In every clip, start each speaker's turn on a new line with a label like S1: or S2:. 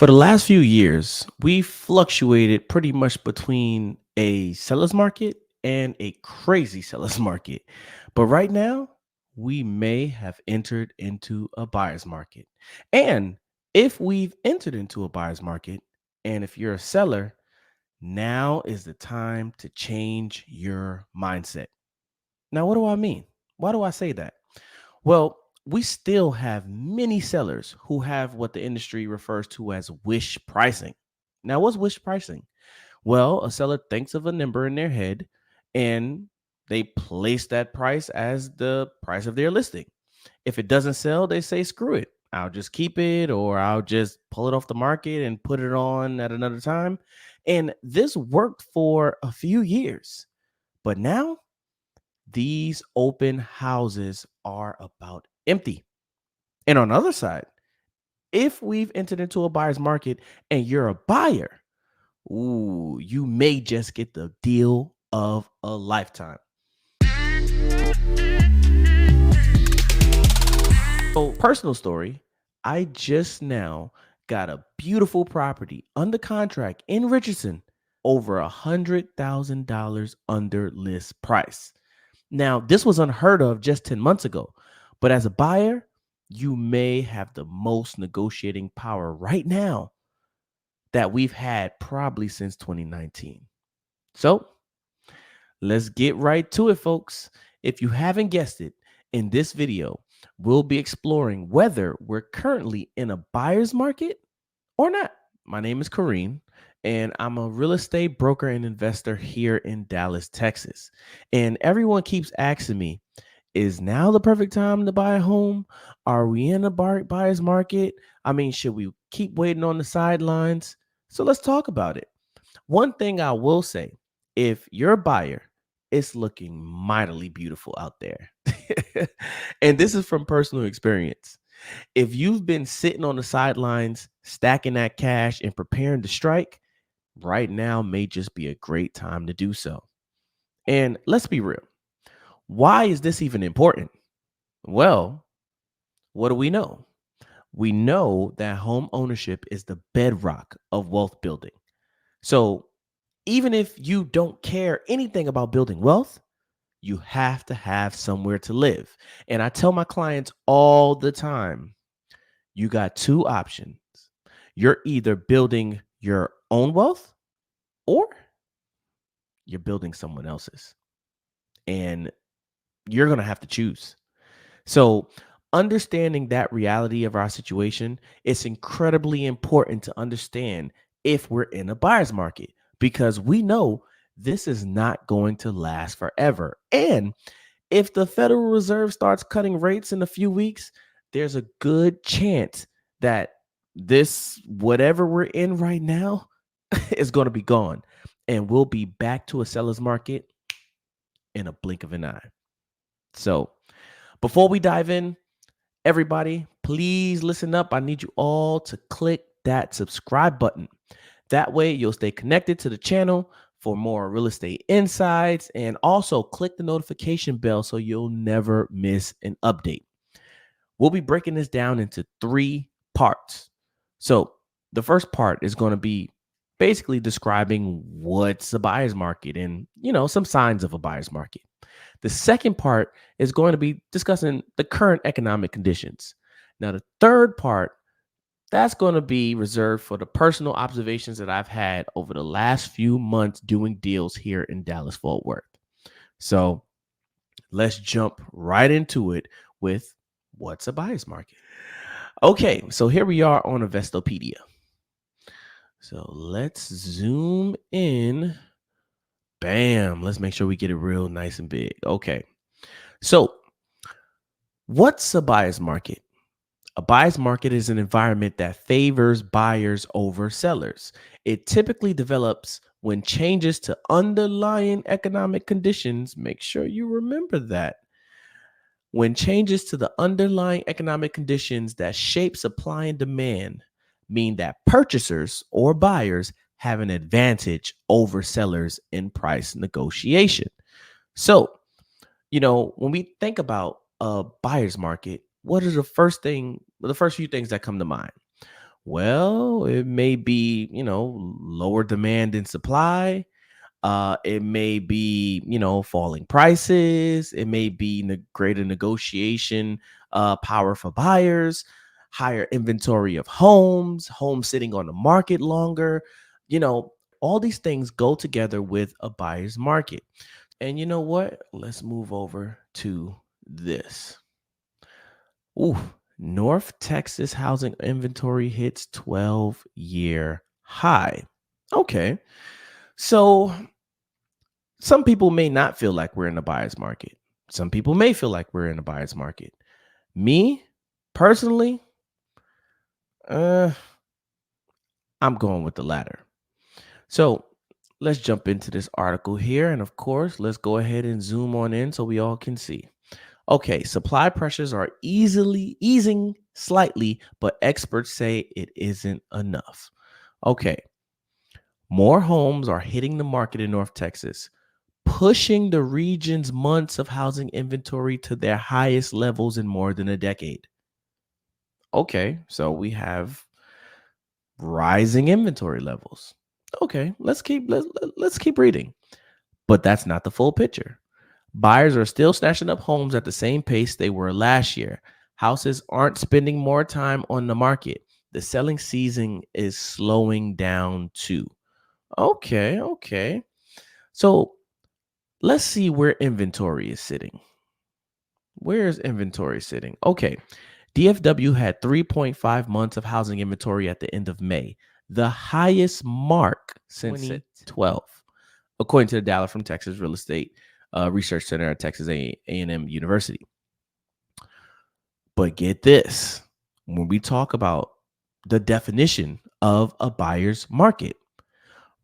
S1: For the last few years, we fluctuated pretty much between a seller's market and a crazy seller's market. But right now, we may have entered into a buyer's market. And if we've entered into a buyer's market, and if you're a seller, now is the time to change your mindset. Now, what do I mean? Why do I say that? Well, we still have many sellers who have what the industry refers to as wish pricing. Now, what's wish pricing? Well, a seller thinks of a number in their head and they place that price as the price of their listing. If it doesn't sell, they say, screw it. I'll just keep it or I'll just pull it off the market and put it on at another time. And this worked for a few years. But now these open houses are about empty. And on the other side, if we've entered into a buyer's market and you're a buyer, ooh, you may just get the deal of a lifetime. So, personal story, I just now got a beautiful property under contract in Richardson, over $100,000 under list price. Now, this was unheard of just 10 months ago, but as a buyer, you may have the most negotiating power right now that we've had probably since 2019. So let's get right to it, folks. If you haven't guessed it, in this video, we'll be exploring whether we're currently in a buyer's market or not. My name is Kareem, and I'm a real estate broker and investor here in Dallas, Texas. And everyone keeps asking me, is now the perfect time to buy a home? Are we in a buyer's market? I mean, should we keep waiting on the sidelines? So let's talk about it. One thing I will say, if you're a buyer, it's looking mightily beautiful out there. And this is from personal experience. If you've been sitting on the sidelines, stacking that cash and preparing to strike, right now may just be a great time to do so. And let's be real. Why is this even important? Well, what do we know? We know that home ownership is the bedrock of wealth building. So even if you don't care anything about building wealth, you have to have somewhere to live. And I tell my clients all the time, you got two options. You're either building your own wealth or you're building someone else's. And you're going to have to choose. So, understanding that reality of our situation, it's incredibly important to understand if we're in a buyer's market because we know this is not going to last forever. And if the Federal Reserve starts cutting rates in a few weeks, there's a good chance that this, whatever we're in right now, is going to be gone. And we'll be back to a seller's market in a blink of an eye. So, before we dive in, everybody, please listen up. I need you all to click that subscribe button. That way, you'll stay connected to the channel for more real estate insights, and also click the notification bell so you'll never miss an update. We'll be breaking this down into three parts. So, the first part is going to be basically describing what's a buyer's market and, some signs of a buyer's market. The second part is going to be discussing the current economic conditions. Now, the third part, that's going to be reserved for the personal observations that I've had over the last few months doing deals here in Dallas, Fort Worth. So let's jump right into it with what's a buyer's market. Okay, so here we are on Investopedia. So let's zoom in. Bam. Let's make sure we get it real nice and big. Okay. So what's a buyer's market? A buyer's market is an environment that favors buyers over sellers. It typically develops when changes to underlying economic conditions, make sure you remember that. When changes to the underlying economic conditions that shape supply and demand mean that purchasers or buyers have an advantage over sellers in price negotiation. So, when we think about a buyer's market, what is the first few things that come to mind? Well, it may be, lower demand and supply. It may be, falling prices. It may be greater negotiation power for buyers, higher inventory of homes sitting on the market longer. You know, all these things go together with a buyer's market. And you know what? Let's move over to this. Ooh, North Texas housing inventory hits 12-year high. Okay. So some people may not feel like we're in a buyer's market. Some people may feel like we're in a buyer's market. Me, personally, uh, I'm going with the latter. So let's jump into this article here. And of course, let's go ahead and zoom on in so we all can see. Okay, supply pressures are easily easing slightly, but experts say it isn't enough. Okay, more homes are hitting the market in North Texas, pushing the region's months of housing inventory to their highest levels in more than a decade. Okay, so we have rising inventory levels. Okay, let's keep reading. But that's not the full picture. Buyers are still snatching up homes at the same pace they were last year. Houses aren't spending more time on the market. The selling season is slowing down too. Okay. So let's see where inventory is sitting. Where is inventory sitting? Okay. DFW had 3.5 months of housing inventory at the end of May, the highest mark since 2012, according to the data from Texas Real Estate Research Center at Texas A&M University. But get this, when we talk about the definition of a buyer's market,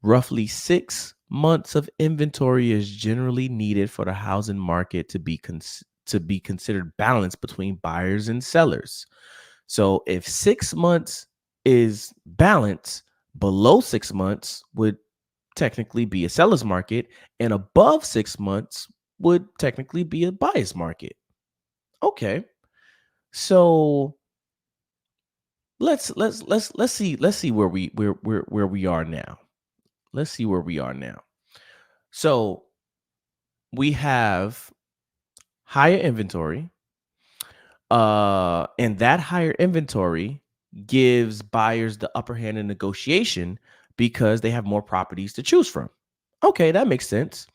S1: roughly 6 months of inventory is generally needed for the housing market to be considered balanced between buyers and sellers. So if 6 months is balance, below 6 months would technically be a seller's market, and above 6 months would technically be a buyer's market. Okay. So let's see where we are now. Let's see where we are now. So we have higher inventory, and that higher inventory gives buyers the upper hand in negotiation because they have more properties to choose from. Okay, that makes sense.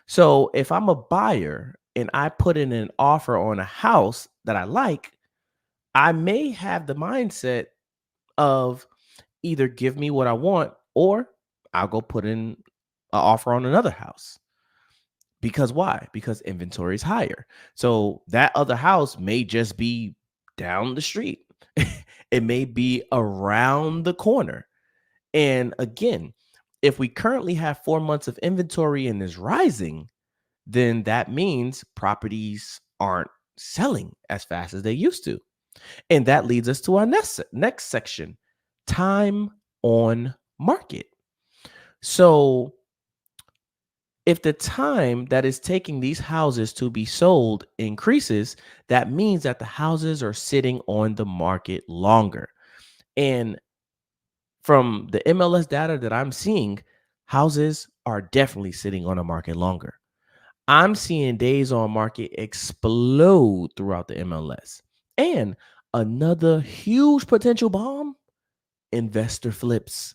S1: So if I'm a buyer and I put in an offer on a house that I like, I may have the mindset of either give me what I want or I'll go put in an offer on another house. Because why? Because inventory is higher. So that other house may just be down the street. It may be around the corner. And again, if we currently have 4 months of inventory and is rising, then that means properties aren't selling as fast as they used to. And that leads us to our next section, time on market. So if the time that is taking these houses to be sold increases, that means that the houses are sitting on the market longer. And from the MLS data that I'm seeing, houses are definitely sitting on the market longer. I'm seeing days on market explode throughout the MLS. And another huge potential bomb, investor flips.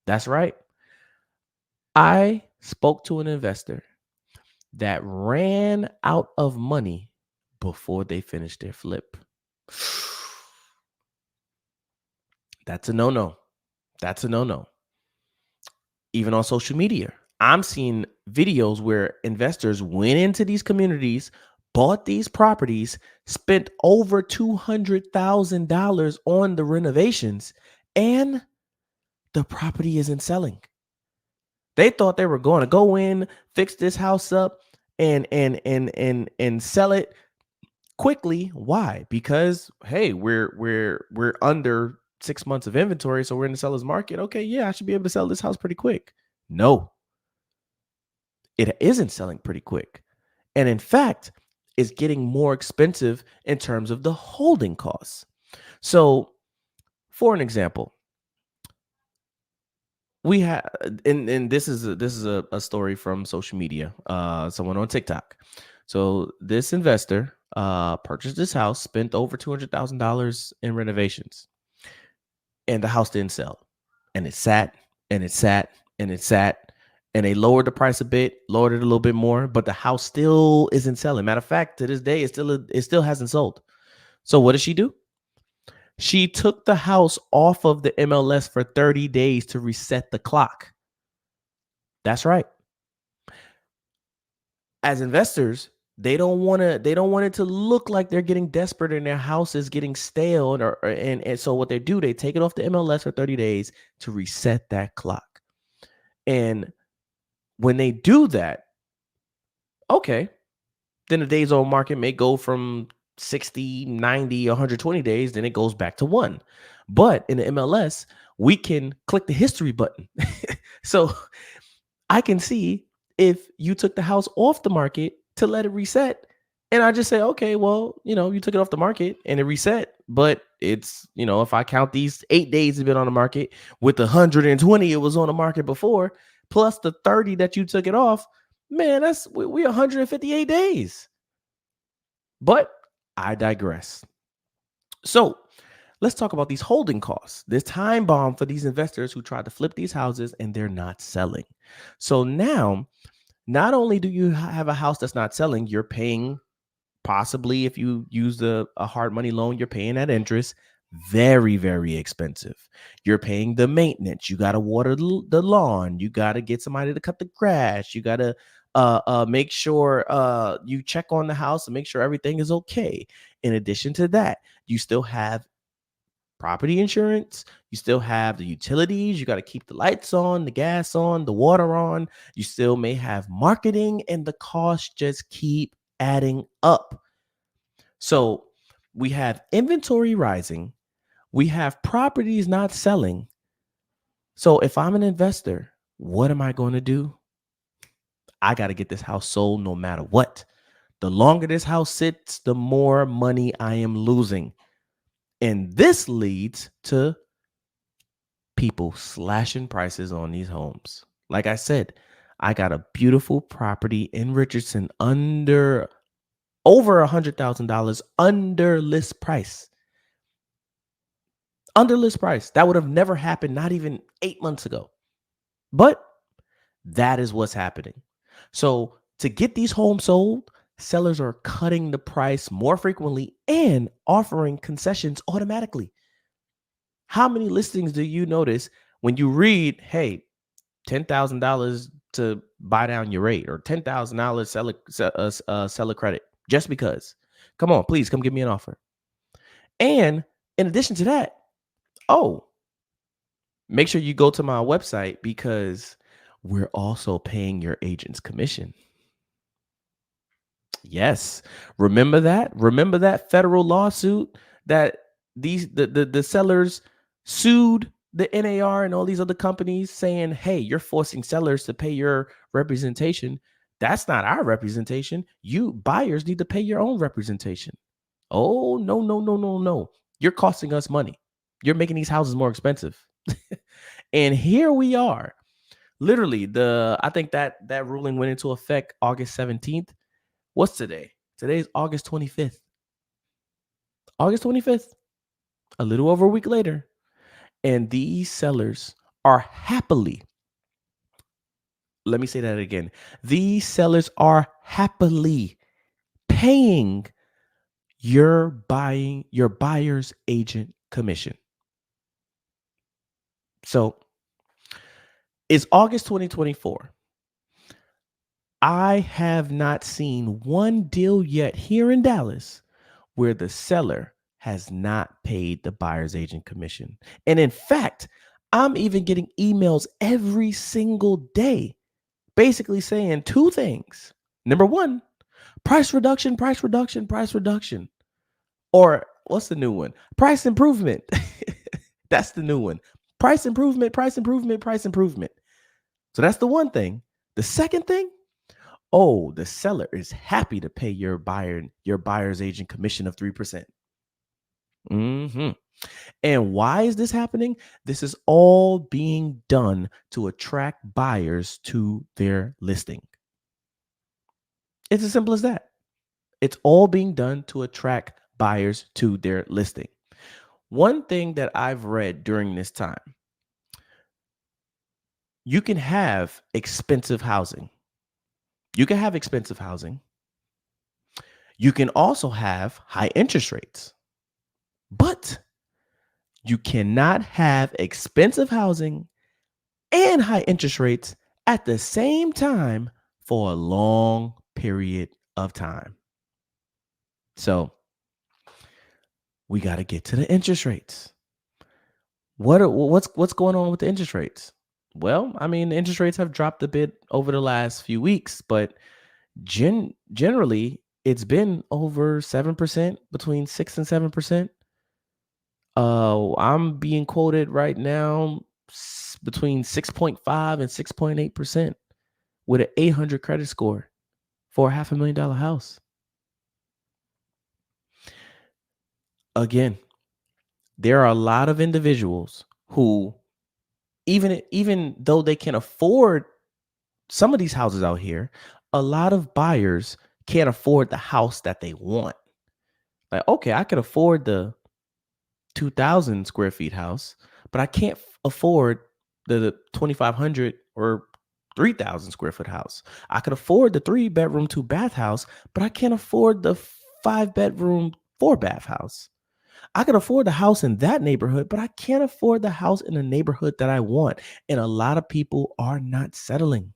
S1: That's right. I spoke to an investor that ran out of money before they finished their flip. That's a no no. That's a no no. Even on social media, I'm seeing videos where investors went into these communities, bought these properties, spent over $200,000 on the renovations, and the property isn't selling. They thought they were going to go in, fix this house up, and sell it quickly. Why? Because hey, we're under 6 months of inventory, so we're in the seller's market. Okay, yeah, I should be able to sell this house pretty quick. No, it isn't selling pretty quick. And in fact, it's getting more expensive in terms of the holding costs. So For an example, we have, and this is a story from social media, someone on TikTok. So this investor purchased this house, spent over $200,000 in renovations, and the house didn't sell. And it sat and it sat and it sat, and they lowered the price a bit, lowered it a little bit more, but the house still isn't selling. Matter of fact, to this day, it still hasn't sold. So what did she do? She took the house off of the MLS for 30 days to reset the clock. That's right. As investors, they don't want it to look like they're getting desperate and their house is getting stale, and so what they do, they take it off the MLS for 30 days to reset that clock. And when they do that, okay, then the days on market may go from 60, 90, 120 days, then it goes back to 1. But in the MLS, we can click the history button. So I can see if you took the house off the market to let it reset. And I just say, okay, well, you took it off the market and it reset, but if I count these 8 days it's been on the market with the 120 it was on the market before, plus the 30 that you took it off, man, we 158 days. But I digress. So let's talk about these holding costs, this time bomb for these investors who tried to flip these houses and they're not selling. So now, not only do you have a house that's not selling, you're paying, possibly if you use a hard money loan, you're paying that interest. Very, very expensive. You're paying the maintenance. You got to water the lawn. You got to get somebody to cut the grass. You got to make sure you check on the house and make sure everything is okay. In addition to that, you still have property insurance. You still have the utilities. You got to keep the lights on, the gas on, the water on. You still may have marketing, and the costs just keep adding up. So we have inventory rising. We have properties not selling. So if I'm an investor, what am I going to do? I got to get this house sold no matter what. The longer this house sits, the more money I am losing. And this leads to people slashing prices on these homes. Like I said, I got a beautiful property in Richardson under over $100,000 under list price. Under list price. That would have never happened, not even 8 months ago. But that is what's happening. So to get these homes sold, sellers are cutting the price more frequently and offering concessions automatically. How many listings do you notice when you read, hey, $10,000 to buy down your rate, or $10,000 seller credit, just because? Come on, please come give me an offer. And in addition to that, oh, make sure you go to my website because we're also paying your agent's commission. Yes. Remember that? Remember that federal lawsuit that the sellers sued the NAR and all these other companies saying, "Hey, you're forcing sellers to pay your representation." That's not our representation. You buyers need to pay your own representation. Oh, no, no, no, no, no. You're costing us money. You're making these houses more expensive. And here we are. Literally, I think that ruling went into effect August 17th. What's today? Today's August 25th. August 25th, a little over a week later. And these sellers are happily, let me say that again. These sellers are happily paying your buyer's agent commission. So it's August 2024. I have not seen one deal yet here in Dallas where the seller has not paid the buyer's agent commission. And in fact, I'm even getting emails every single day basically saying two things. Number one, price reduction, price reduction, price reduction. Or what's the new one? Price improvement. That's the new one. Price improvement, price improvement, price improvement. So that's the one thing. The second thing, oh, the seller is happy to pay your buyer's agent commission of 3%. And why is this happening? This is all being done to attract buyers to their listing. It's as simple as that. It's all being done to attract buyers to their listing. One thing that I've read during this time, you can have expensive housing. You can have expensive housing. You can also have high interest rates. But you cannot have expensive housing and high interest rates at the same time for a long period of time. So we got to get to the interest rates. What's going on with the interest rates? Well, I mean, the interest rates have dropped a bit over the last few weeks, but generally it's been over 7%, between 6 and 7%. I'm being quoted right now between 6.5 and 6.8% with an 800 credit score for a $500,000 house. Again, there are a lot of individuals who, even though they can afford some of these houses out here, a lot of buyers can't afford the house that they want. Like, okay, I could afford the 2,000 square feet house, but I can't afford the 2,500 or 3,000 square foot house. I could afford the 3 bedroom, 2 bath house, but I can't afford the 5 bedroom, 4 bath house. I could afford the house in that neighborhood, but I can't afford the house in the neighborhood that I want. And a lot of people are not settling.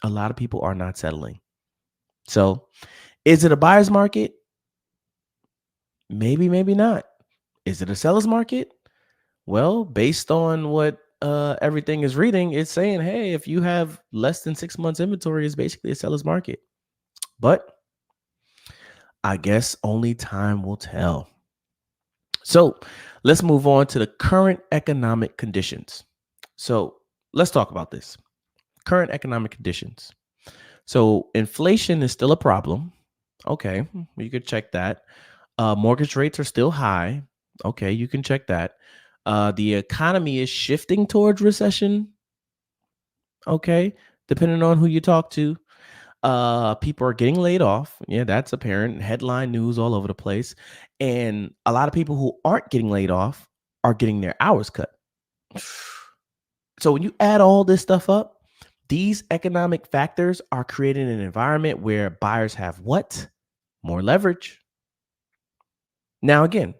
S1: A lot of people are not settling. So, is it a buyer's market? Maybe, maybe not. Is it a seller's market? Well, based on what everything is reading, it's saying, hey, if you have less than 6 months inventory, it's basically a seller's market. But I guess only time will tell. So let's move on to the current economic conditions. So let's talk about this. Current economic conditions. So inflation is still a problem. Okay, you could check that. Mortgage rates are still high. Okay, you can check that. The economy is shifting towards recession. Okay, depending on who you talk to. People are getting laid off. Yeah, that's apparent. Headline news all over the place. And a lot of people who aren't getting laid off are getting their hours cut. So when you add all this stuff up, these economic factors are creating an environment where buyers have what? More leverage. Now, again,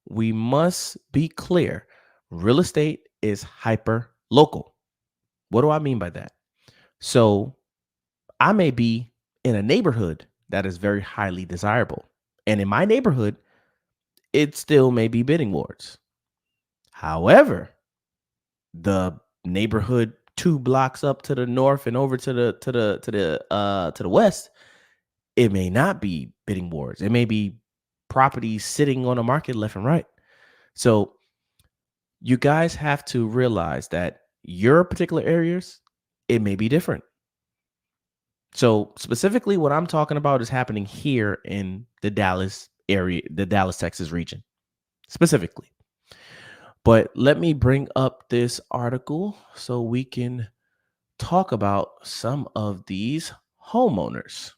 S1: we must be clear. Real estate is hyper local. What do I mean by that? So I may be in a neighborhood that is very highly desirable. And in my neighborhood, it still may be bidding wars. However, the neighborhood 2 blocks up to the north and over to the west, it may not be bidding wars. It may be properties sitting on the market left and right. So you guys have to realize that your particular areas, it may be different. So specifically what I'm talking about is happening here in the Dallas area, the Dallas, Texas region specifically. But let me bring up this article so we can talk about some of these homeowners.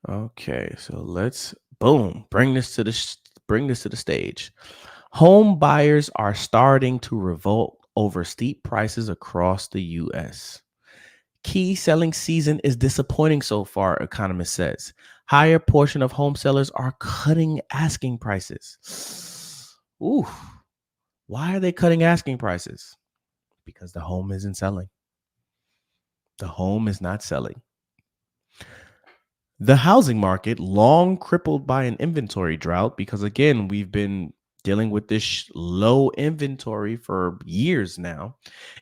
S1: Okay, so let's bring this to the stage. Home buyers are starting to revolt over steep prices across the US. Key selling season is disappointing so far, economist says. Higher portion of home sellers are cutting asking prices. Ooh, why are they cutting asking prices? Because the home isn't selling. The home is not selling. The housing market, long crippled by an inventory drought, because again, we've been dealing with this low inventory for years now,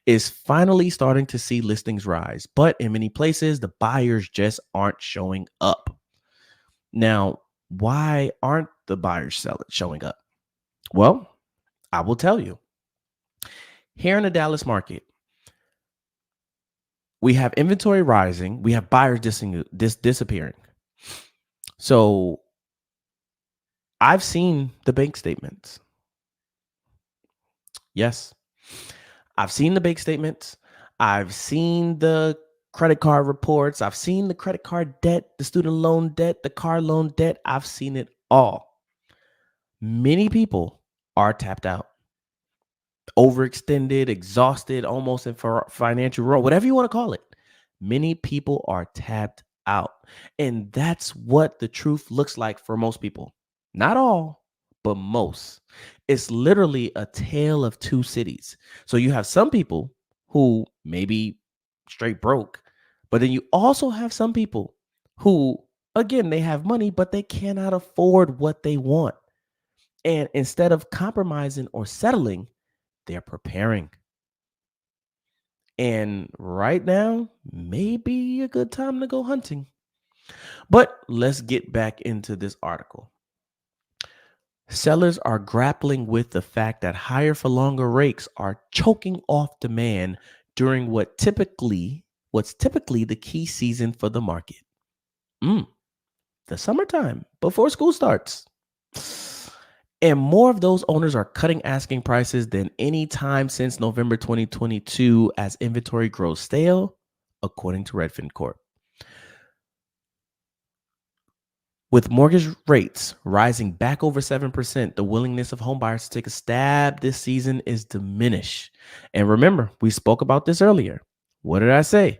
S1: is finally starting to see listings rise. But in many places, the buyers just aren't showing up. Now, why aren't the buyers showing up? Well, I will tell you. Here in the Dallas market, we have inventory rising, we have buyers disappearing. So I've seen the bank statements. Yes. I've seen the bank statements. I've seen the credit card reports. I've seen the credit card debt, the student loan debt, the car loan debt. I've seen it all. Many people are tapped out, overextended, exhausted, almost in for financial ruin, whatever you want to call it. Many people are tapped out. And that's what the truth looks like for most people. Not all, but most. It's literally a tale of two cities. So you have some people who maybe straight broke, but then you also have some people who, again, they have money, but they cannot afford what they want. And instead of compromising or settling, they're preparing. And right now may be a good time to go hunting. But let's get back into this article. Sellers are grappling with the fact that higher for longer rates are choking off demand during what's typically the key season for the market. Mm, the summertime before school starts. And more of those owners are cutting asking prices than any time since November 2022 as inventory grows stale, according to Redfin Corp. With mortgage rates rising back over 7%, the willingness of homebuyers to take a stab this season is diminished. And remember, we spoke about this earlier. What did I say?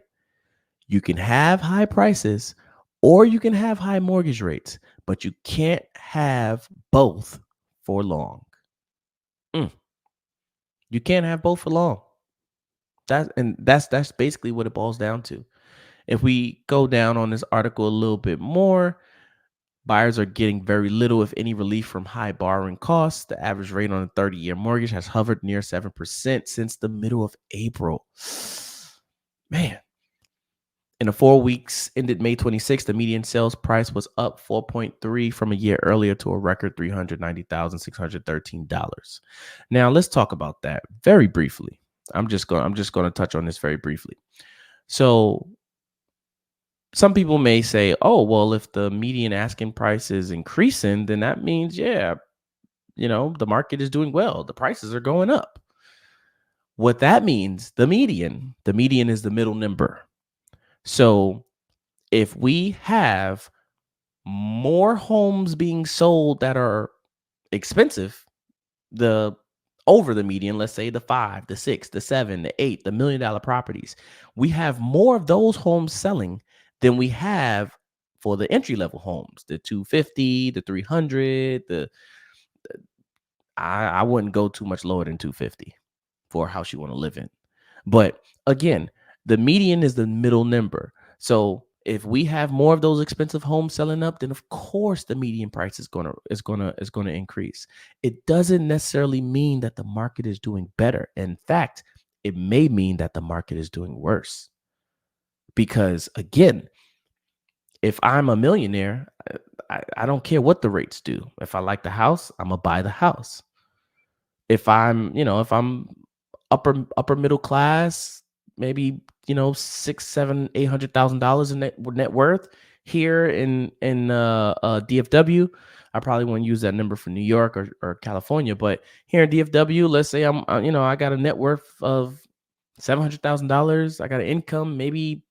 S1: You can have high prices or you can have high mortgage rates, but you can't have both for long. Mm, you can't have both for long. That's basically what it boils down to. If we go down on this article a little bit more, buyers are getting very little, if any, relief from high borrowing costs. The average rate on a 30-year mortgage has hovered near 7% since the middle of April. Man. In the 4 weeks ended May 26th, the median sales price was up 4.3 from a year earlier to a record $390,613. Now let's talk about that very briefly. I'm just going to touch on this very briefly. So some people may say, oh, well, if the median asking price is increasing, then that means, yeah, the market is doing well. The prices are going up. What that means, the median is the middle number. So if we have more homes being sold that are expensive, the over the median, let's say the 5, the 6, the 7, the 8, the $1 million properties, we have more of those homes selling than we have for the entry level homes, the 250, the 300, I wouldn't go too much lower than 250 for a house you want to live in. But again, the median is the middle number. So if we have more of those expensive homes selling up, then of course the median price is gonna increase. It doesn't necessarily mean that the market is doing better. In fact, it may mean that the market is doing worse. Because again, if I'm a millionaire, I don't care what the rates do. If I like the house, I'm gonna buy the house. If I'm upper middle class, maybe, 6, 7, $800,000 in net worth here in DFW. I probably wouldn't use that number for New York or California, but here in DFW, let's say I got a net worth of $700,000. I got an income maybe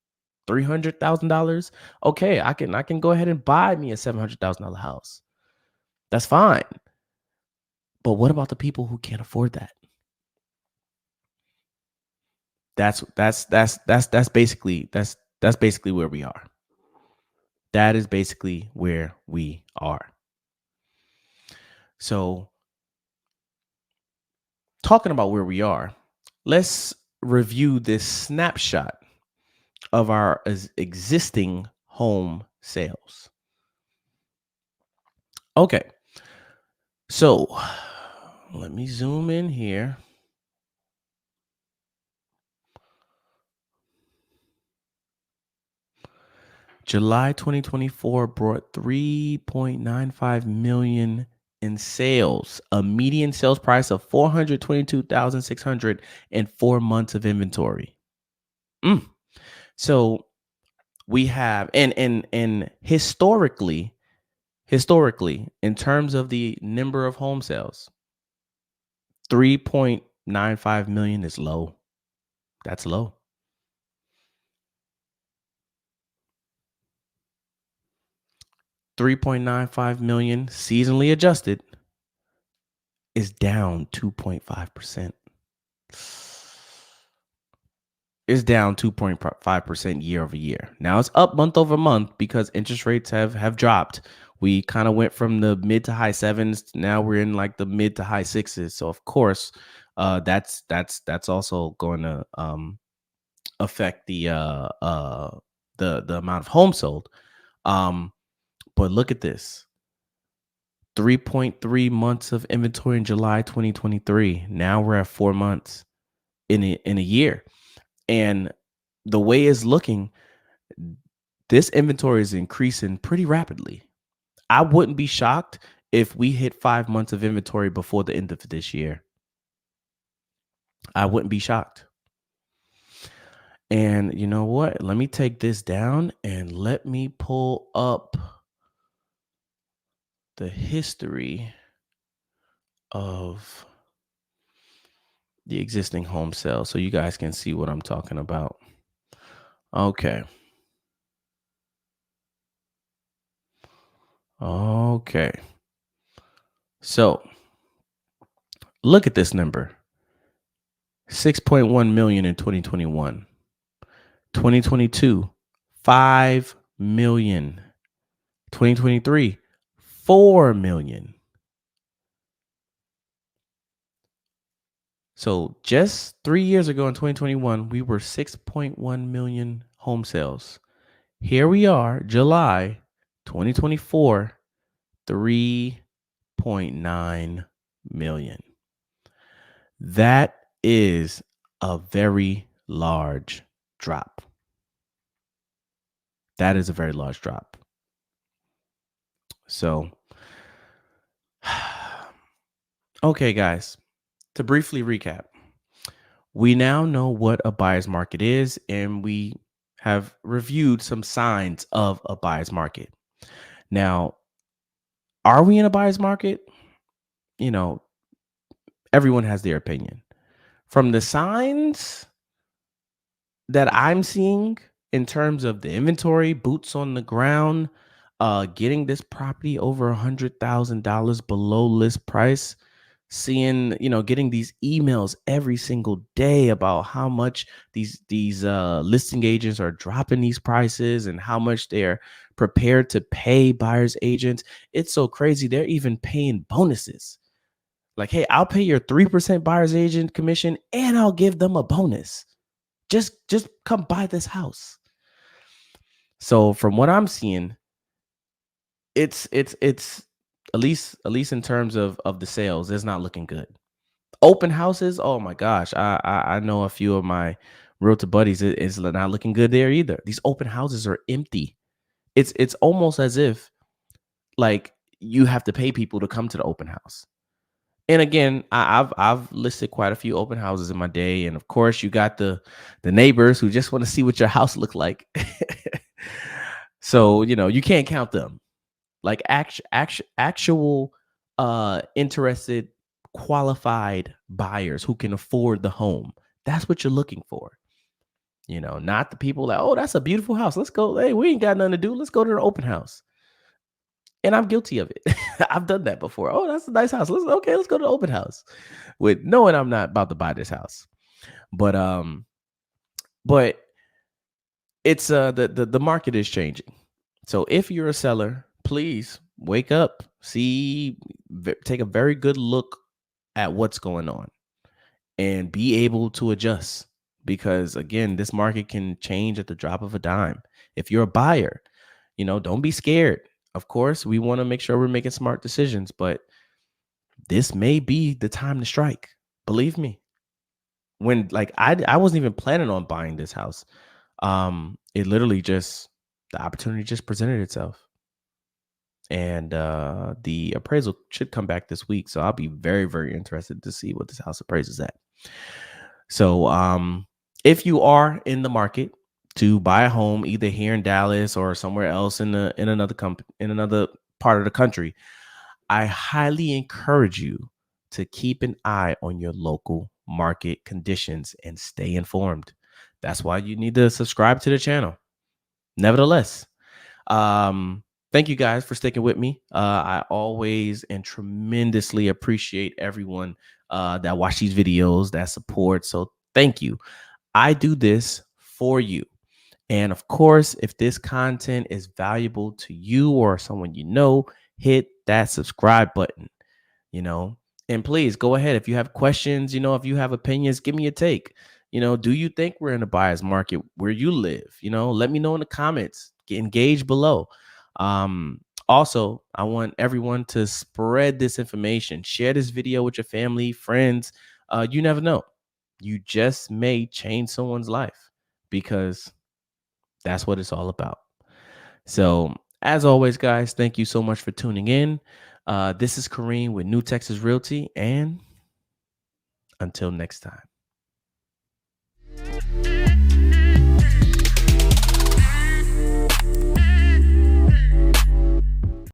S1: $300,000. Okay, I can go ahead and buy me a $700,000 house. That's fine. But what about the people who can't afford that? That's basically where we are. That is basically where we are. So, talking about where we are, let's review this snapshot of our existing home sales. Okay. So, let me zoom in here. July 2024 brought 3.95 million in sales, a median sales price of 422,600 and 4 months of inventory. So we have and historically Historically, in terms of the number of home sales, 3.95 million is low. That's low. 3.95 million seasonally adjusted is down 2.5%. It's down 2.5% year over year. Now it's up month over month because interest rates have dropped. We kind of went from the mid to high sevens. Now we're in like the mid to high sixes. So of course, that's also going to affect the amount of homes sold. Um, but look at this: 3.3 months of inventory in July 2023. Now we're at 4 months in a year, and the way it's looking, this inventory is increasing pretty rapidly. I wouldn't be shocked if we hit 5 months of inventory before the end of this year. I wouldn't be shocked. And you know what? Let me take this down and let me pull up the history of the existing home sales so you guys can see what I'm talking about. Okay. Okay. So look at this number: 6.1 million in 2021. 2022, 5 million. 2023, 4 million. So just 3 years ago in 2021, we were 6.1 million home sales. Here we are, July 2024, 3.9 million. That is a very large drop. That is a very large drop. So, okay, guys, to briefly recap, we now know what a buyer's market is, and we have reviewed some signs of a buyer's market. Now, are we in a buyer's market? You know, everyone has their opinion. From the signs that I'm seeing in terms of the inventory, boots on the ground, getting this property over $100,000 below list price, seeing, getting these emails every single day about how much these listing agents are dropping these prices and how much they're prepared to pay buyers agents. It's so crazy. They're even paying bonuses. Like, hey, I'll pay your 3% buyer's agent commission and I'll give them a bonus. Just come buy this house. So from what I'm seeing, it's at least in terms of the sales, it's not looking good. Open houses, oh my gosh, I know a few of my realtor buddies. It's not looking good there either. These open houses are empty. It's almost as if like you have to pay people to come to the open house. And again, I've listed quite a few open houses in my day, and of course, you got the neighbors who just want to see what your house look like. So you can't count them. Like actual interested, qualified buyers who can afford the home. That's what you're looking for. Not the people that, oh, that's a beautiful house. Let's go. Hey, we ain't got nothing to do. Let's go to the open house. And I'm guilty of it. I've done that before. Oh, that's a nice house. Let's go to the open house. With knowing I'm not about to buy this house. But it's the market is changing. So if you're a seller, please wake up, take a very good look at what's going on and be able to adjust, because again, this market can change at the drop of a dime. If you're a buyer, don't be scared. Of course, we want to make sure we're making smart decisions, but this may be the time to strike. Believe me. When like I wasn't even planning on buying this house. It literally just the opportunity just presented itself. And the appraisal should come back this week. So I'll be very, very interested to see what this house appraises at. So if you are in the market to buy a home either here in Dallas or somewhere else in another part of the country, I highly encourage you to keep an eye on your local market conditions and stay informed. That's why you need to subscribe to the channel. Nevertheless, um, thank you guys for sticking with me. I always and tremendously appreciate everyone that watch these videos, that support. So thank you. I do this for you. And of course, if this content is valuable to you or someone you know, hit that subscribe button, you know. And please go ahead if you have questions, if you have opinions, give me a take. Do you think we're in a buyer's market where you live? Let me know in the comments. Get engaged below. Um, Also, I want everyone to spread this information. Share this video with your family, friends. You never know. You just may change someone's life because that's what it's all about. So, as always, guys, thank you so much for tuning in. This is Kareem with New Texas Realty, and until next time.